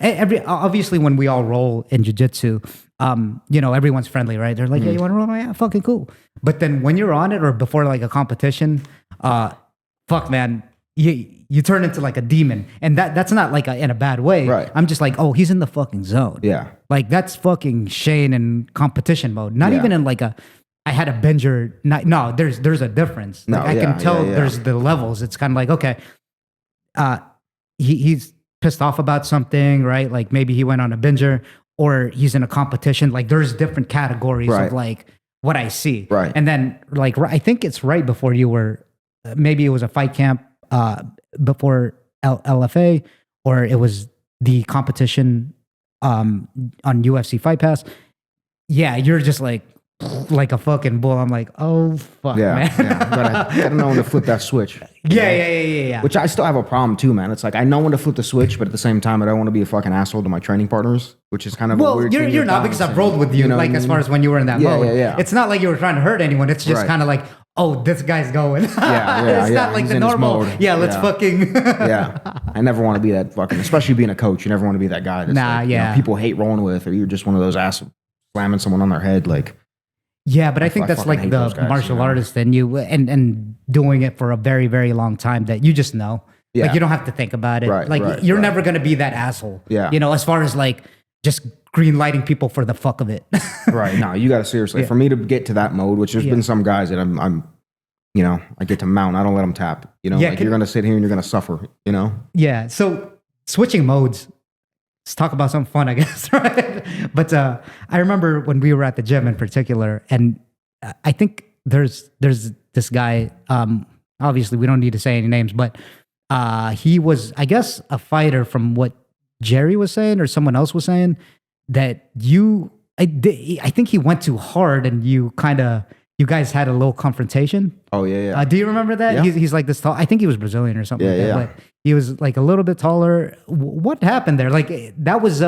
obviously when we all roll in jiu-jitsu, everyone's friendly, right? They're like, yeah, you want to roll? Yeah, fucking cool. But then when you're on it or before like a competition, fuck, man, you turn into like a demon, and that's not like in a bad way. Right. I'm just like, oh, he's in the fucking zone. Yeah. Like that's fucking Shane in competition mode. Not even in like I had a binger. No, there's a difference. Like I can tell there's the levels. It's kind of like, okay, he's pissed off about something, right? Like maybe he went on a binger or he's in a competition. Like there's different categories of like what I see. Right. And then like, I think it's right before you were, maybe it was a fight camp before LFA, or it was the competition on UFC Fight Pass. Yeah, you're just like a fucking bull. I'm like, oh fuck, man. Yeah. I don't know when to flip that switch. Yeah. Which I still have a problem too, man. It's like I know when to flip the switch, but at the same time, I don't want to be a fucking asshole to my training partners, which is kind of a weird thing. You're not, because I've rolled with you, like as far as when you were in that mode. Yeah. It's not like you were trying to hurt anyone. It's just kind of like, oh, this guy's going. It's not like He's the normal. Let's fucking. I never want to be that fucking, especially being a coach. You never want to be that guy. That's people hate rolling with, or you're just one of those assholes slamming someone on their head, like. Yeah, but I think that's like the martial artist in you, and doing it for a very, very long time, that you just know. Yeah. Like you don't have to think about it. Like you're never going to be that asshole. Yeah. As far as like just green lighting people for the fuck of it. Right. No, you got to seriously, for me to get to that mode, which there's been some guys that I'm I get to mount. I don't let them tap, like you're going to sit here and you're going to suffer, Yeah. So switching modes. Let's talk about something fun, I guess, right? But I remember when we were at the gym in particular, and I think there's this guy, obviously we don't need to say any names, but he was, I guess, a fighter from what Jerry was saying or someone else was saying, that I think he went too hard and you guys had a little confrontation. Oh, yeah. Do you remember that? Yeah. He's like this tall. I think he was Brazilian or something like that. But he was like a little bit taller. What happened there? Like that was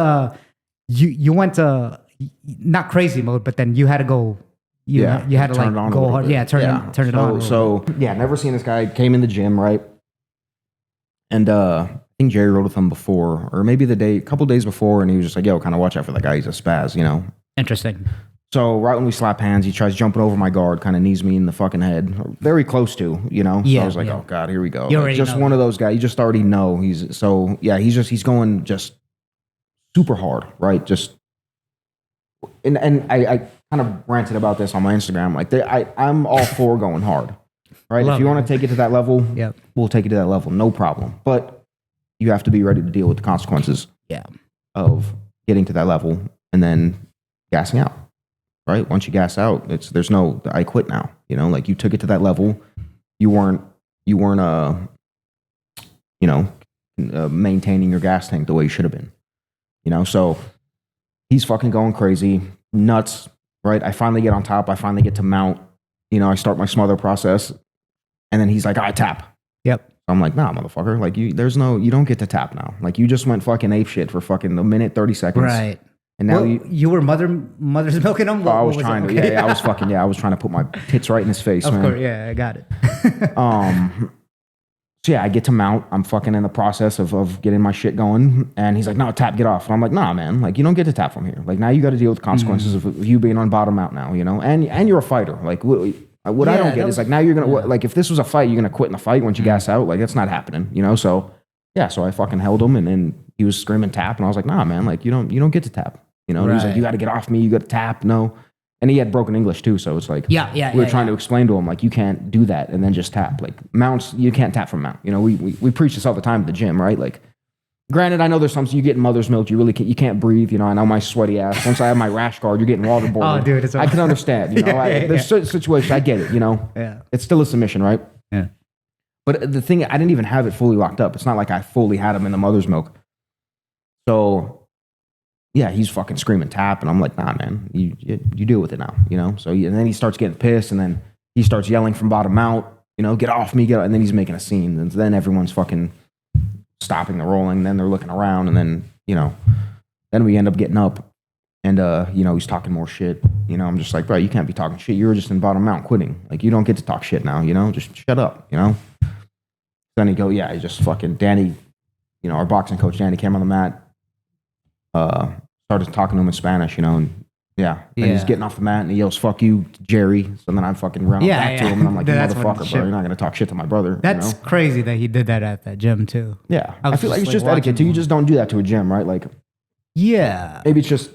you went to not crazy mode, but then you had to go. You had to like go hard. Yeah, turn it on. So never seen this guy. Came in the gym, right? And I think Jerry rode with him before, or maybe a couple days before, and he was just like, "Yo, kind of watch out for that guy. He's a spaz, Interesting. So right when we slap hands, he tries jumping over my guard, kind of knees me in the fucking head, very close to, So I was like, oh God, here we go. Like, just one of those guys. You just already know he's going just super hard, right? Just, and I kind of ranted about this on my Instagram. Like I'm all for going hard, right? If you want to take it to that level, we'll take it to that level, no problem. But you have to be ready to deal with the consequences of getting to that level and then gassing out. Right? Once you gas out, there's no I quit now. Like you took it to that level. You weren't maintaining your gas tank the way you should have been. So he's fucking going crazy, nuts, right? I finally get on top, I finally get to mount, I start my smother process, and then he's like, I tap. Yep. I'm like, nah, motherfucker. Like you don't get to tap now. Like you just went fucking ape shit for fucking a minute, 30 seconds. Right. And now you were mother's milking him? I was trying to, I was fucking, I was trying to put my tits right in his face, of man. Course, yeah, I got it. So I get to mount. I'm fucking in the process of getting my shit going. And he's like, no, tap, get off. And I'm like, nah, man, like you don't get to tap from here. Like now you got to deal with the consequences of you being on bottom out now, and you're a fighter. Like what I don't get is like, now you're going to, like if this was a fight, you're going to quit in the fight once you gas out. Like that's not happening, So so I fucking held him, and then he was screaming tap. And I was like, nah, man, like you don't get to tap. He was like, you got to get off me. You got to tap. No. And he had broken English too. So it's like, we were trying to explain to him, like, you can't do that and then just tap. Like mounts, you can't tap from mount. We preach this all the time at the gym, right? Like, granted, I know there's some, you get mother's milk, you can't breathe. I know my sweaty ass. Once I have my rash guard, you're getting waterboarded. Oh, dude, I can understand. There's certain situations, I get it. Yeah. It's still a submission, right? Yeah. But the thing, I didn't even have it fully locked up. It's not like I fully had him in the mother's milk. So. Yeah, he's fucking screaming tap, and I'm like, nah, man, you deal with it now, So and then he starts getting pissed, and then he starts yelling from bottom out, get off me, and then he's making a scene, and then everyone's fucking stopping the rolling, and then they're looking around, and then then we end up getting up, and he's talking more shit, I'm just like, bro, you can't be talking shit. You were just in bottom out quitting, like you don't get to talk shit now, just shut up, Then he just fucking Danny, our boxing coach Danny came on the mat. started talking to him in Spanish, you know, and and he's getting off the mat and he yells, "Fuck you, Jerry." So then I fucking run back to him and I'm like, "Motherfucker, bro, you're not gonna talk shit to my brother." That's crazy that he did that at that gym too. Yeah, I feel like it's just etiquette too. You just don't do that to a gym, right? Like, maybe it's just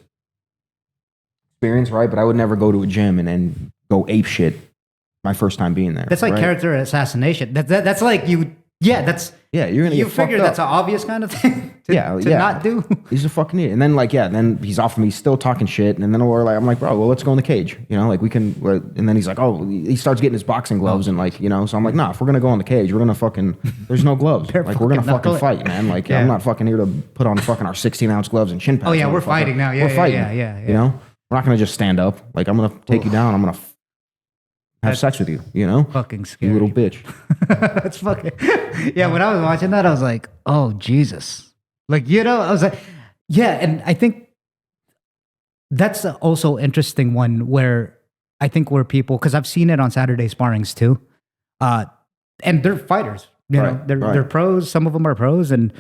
experience, right? But I would never go to a gym and then go ape shit my first time being there. That's like character assassination. That's like you. Yeah, that's you're gonna. You figure that's an obvious kind of thing to not do. He's a fucking idiot. And then then he's off of me, still talking shit. And then I'm like, bro, well, let's go in the cage. You know, like we can. And then he's like, oh, he starts getting his boxing gloves and like, you know. So I'm like, nah, if we're gonna go in the cage, we're gonna fucking. There's no gloves. Like we're gonna fucking fight, man. Like I'm not fucking here to put on fucking our 16-ounce gloves and shin pads. Oh yeah, we're fighting now. Yeah, we're fighting. Yeah. You know, we're not gonna just stand up. Like I'm gonna take you down. I'm gonna have sex with you, you know? Fucking scary. You little bitch. That's fucking... Yeah, when I was watching that, I was like, oh, Jesus. Like, you know, I was like... Yeah, and I think that's also interesting one where I think where people... Because I've seen it on Saturday sparrings too. And they're fighters. You know, they're pros. Some of them are pros. And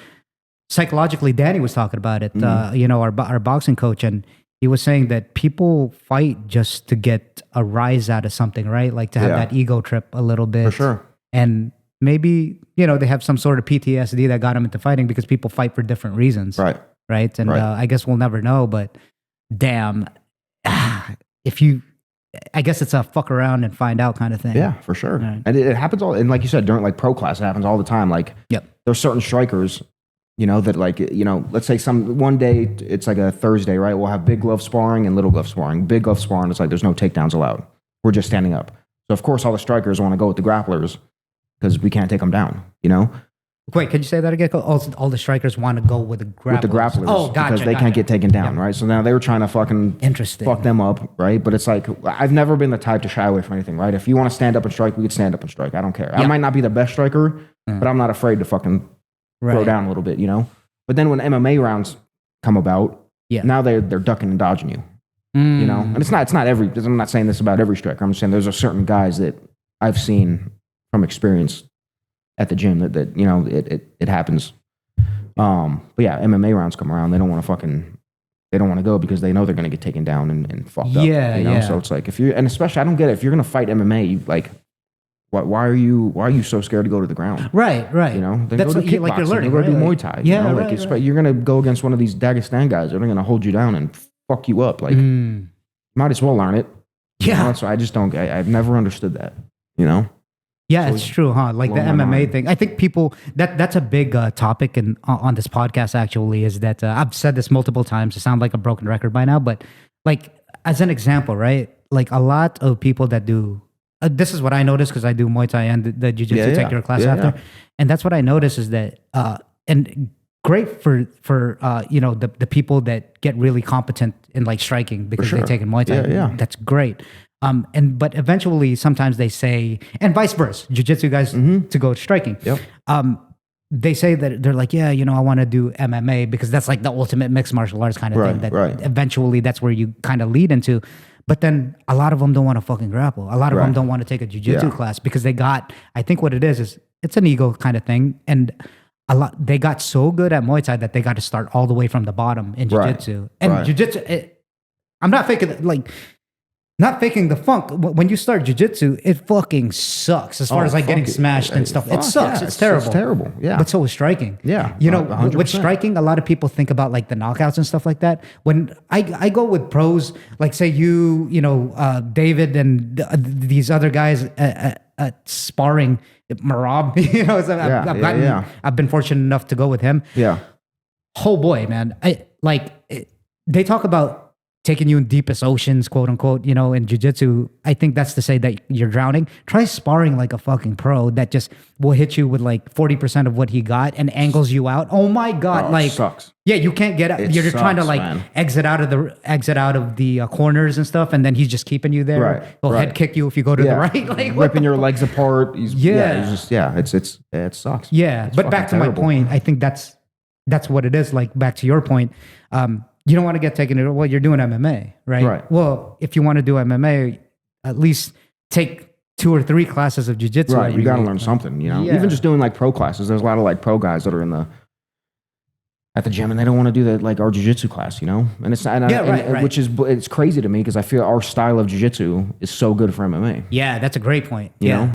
psychologically, Danny was talking about it. You know, our boxing coach, and he was saying that people fight just to get a rise out of something, right? Like to have that ego trip a little bit. For sure. And maybe, you know, they have some sort of PTSD that got them into fighting because people fight for different reasons. Right. And I guess we'll never know, but damn, I guess it's a fuck around and find out kind of thing. Yeah, for sure. Right. And it happens all, and like you said, during like pro class, it happens all the time. Like there's certain strikers, you know, that like, you know, let's say one day it's like a Thursday, right? We'll have big glove sparring and little glove sparring. Big glove sparring, it's like there's no takedowns allowed. We're just standing up. So of course all the strikers want to go with the grapplers because we can't take them down, you know? Wait, could you say that again? All the strikers want to go with the grapplers. With the grapplers. Oh, gotcha. Because they can't get taken down, right? So now they were trying to fucking fuck them up, right? But it's like, I've never been the type to shy away from anything, right? If you want to stand up and strike, we could stand up and strike. I don't care. I might not be the best striker, but I'm not afraid to fucking throw down a little bit, you know? But then when MMA rounds come about, now they're ducking and dodging you, you know? And it's not every, I'm not saying this about every striker. I'm just saying there's a certain guys that I've seen from experience at the gym that you know, it happens. But yeah, MMA rounds come around. They don't want to go because they know they're going to get taken down and fucked up. You know? So it's like, and especially, I don't get it. If you're going to fight MMA, like, why are you so scared to go to the ground? Right. You know, then that's go to kickboxing, like you're learning, go to do Muay Thai. You know? Like you're going to go against one of these Dagestan guys. They're going to hold you down and fuck you up. Like, might as well learn it. Yeah. You know? So I just don't. I've never understood that. You know. Yeah, it's true, huh? Like the MMA thing. I think people that's a big topic on this podcast. Actually, is that I've said this multiple times. I sound like a broken record by now, but like as an example, right? Like a lot of people that do. This is what I noticed because I do Muay Thai and the Jiu-Jitsu take your class after, and that's what I noticed is that and great for you know the people that get really competent in like striking because they take in Muay Thai. That's great. But eventually sometimes they say, and vice versa, Jiu-Jitsu guys to go striking. They say that they're like, yeah, you know, I want to do MMA because that's like the ultimate mixed martial arts kind of thing. That eventually that's where you kind of lead into. But then a lot of them don't want to fucking grapple. A lot of them don't want to take a jiu-jitsu class because they got, I think what it is it's an ego kind of thing. And they got so good at Muay Thai that they got to start all the way from the bottom in jiu-jitsu. And jiu-jitsu, I'm not faking the funk. When you start jiu-jitsu, it fucking sucks as far as like getting smashed and stuff. It sucks. It's terrible. It's terrible. Yeah. But so is striking. Yeah. You know, 100%. With striking, a lot of people think about like the knockouts and stuff like that. When I go with pros, like say you know, David and these other guys at Sparring, Marab, you know, I've been fortunate enough to go with him. Yeah. Oh boy, man. They talk about taking you in deepest oceans, quote unquote, you know, in jiu-jitsu. I think that's to say that you're drowning. Try sparring like a fucking pro that just will hit you with like 40% of what he got and angles you out. Oh my God. Like, it sucks. Yeah, you can't get out. You're sucks, trying to like exit out of the corners and stuff. And then he's just keeping you there. He'll head kick you if you go to the right. Like ripping your legs apart. It sucks. Yeah. But back to my point, I think that's what it is. Like back to your point. You don't want to get taken to, well, you're doing MMA, right? Well, if you want to do MMA, at least take 2 or 3 classes of jiu-jitsu. Right, you got to learn something, you know? Even just doing like pro classes. There's a lot of like pro guys that are in the at the gym, and they don't want to do that like our jiu-jitsu class, you know. And it's right. Which is it's crazy to me because I feel our style of jiu-jitsu is so good for MMA. Yeah, that's a great point. You know?